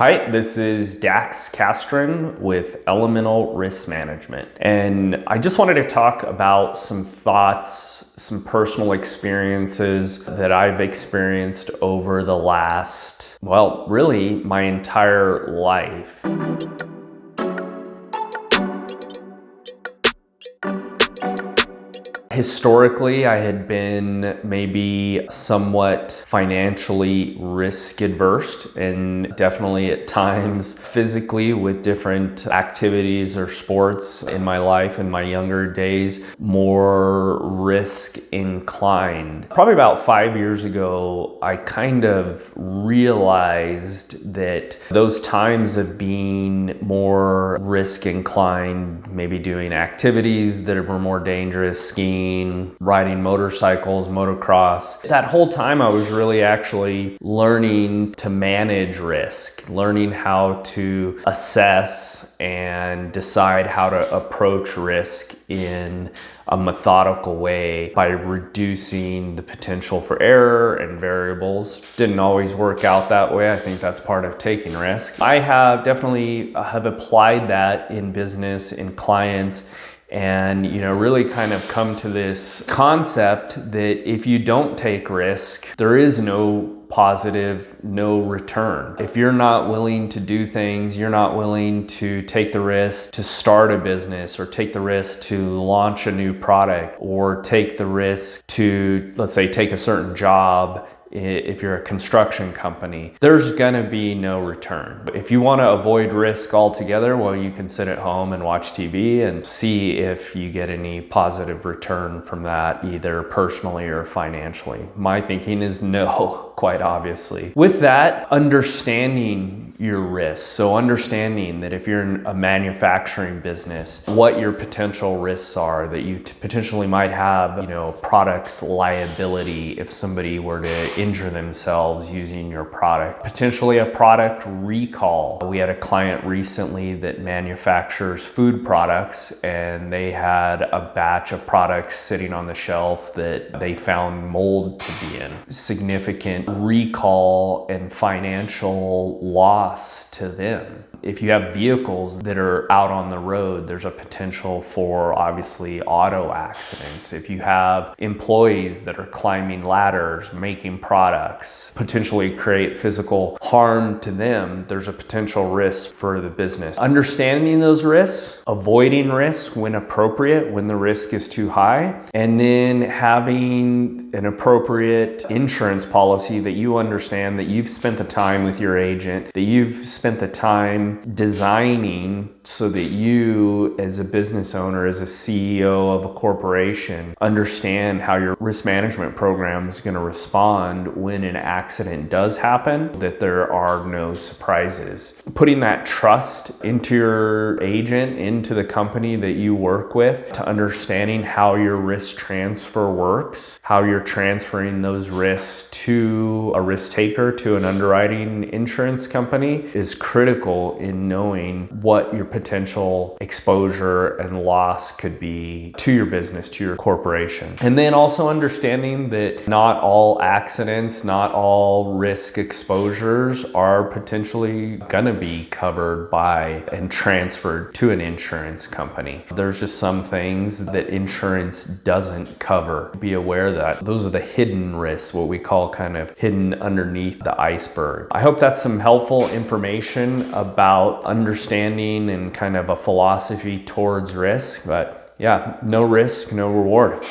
Hi, this is Dax Kastrin with Elemental Risk Management. And I just wanted to talk about some thoughts, some personal experiences that I've experienced over the last, really my entire life. Historically, I had been maybe somewhat financially risk adverse, and definitely at times physically with different activities or sports in my life in my younger days, more risk inclined. Probably about 5 years ago, I kind of realized that those times of being more risk inclined, maybe doing activities that were more dangerous, skiing, riding motorcycles, motocross. That whole time I was really actually learning to manage risk, learning how to assess and decide how to approach risk in a methodical way by reducing the potential for error and variables. Didn't always work out that way. I think that's part of taking risk. I have definitely applied that in business, in clients, and really kind of come to this concept that if you don't take risk, there is no positive, no return. If you're not willing to do things, you're not willing to take the risk to start a business, or take the risk to launch a new product, or take the risk to, let's say, take a certain job. If you're a construction company, there's gonna be no return. If you wanna avoid risk altogether, you can sit at home and watch TV and see if you get any positive return from that, either personally or financially. My thinking is no, quite obviously. With that, understanding your risks. So understanding that if you're in a manufacturing business, what your potential risks are, that you potentially might have, products liability if somebody were to injure themselves using your product. Potentially a product recall. We had a client recently that manufactures food products, and they had a batch of products sitting on the shelf that they found mold to be in. Significant recall and financial loss to them. If you have vehicles that are out on the road, there's a potential for obviously auto accidents. If you have employees that are climbing ladders, making products, potentially create physical harm to them, there's a potential risk for the business. Understanding those risks, avoiding risk when appropriate, when the risk is too high, and then having an appropriate insurance policy that you understand, that you've spent the time with your agent, that you've spent the time designing so that you, as a business owner, as a CEO of a corporation, understand how your risk management program is going to respond when an accident does happen, that there are no surprises. Putting that trust into your agent, into the company that you work with, to understanding how your risk transfer works, how you're transferring those risks to a risk taker, to an underwriting insurance company, is critical in knowing what your potential exposure and loss could be to your business, to your corporation. And then also understanding that not all accidents, not all risk exposures are potentially gonna be covered by and transferred to an insurance company. There's just some things that insurance doesn't cover. Be aware that those are the hidden risks, what we call kind of hidden underneath the iceberg. I hope that's some helpful information about understanding and kind of a philosophy towards risk, but yeah, no risk, no reward.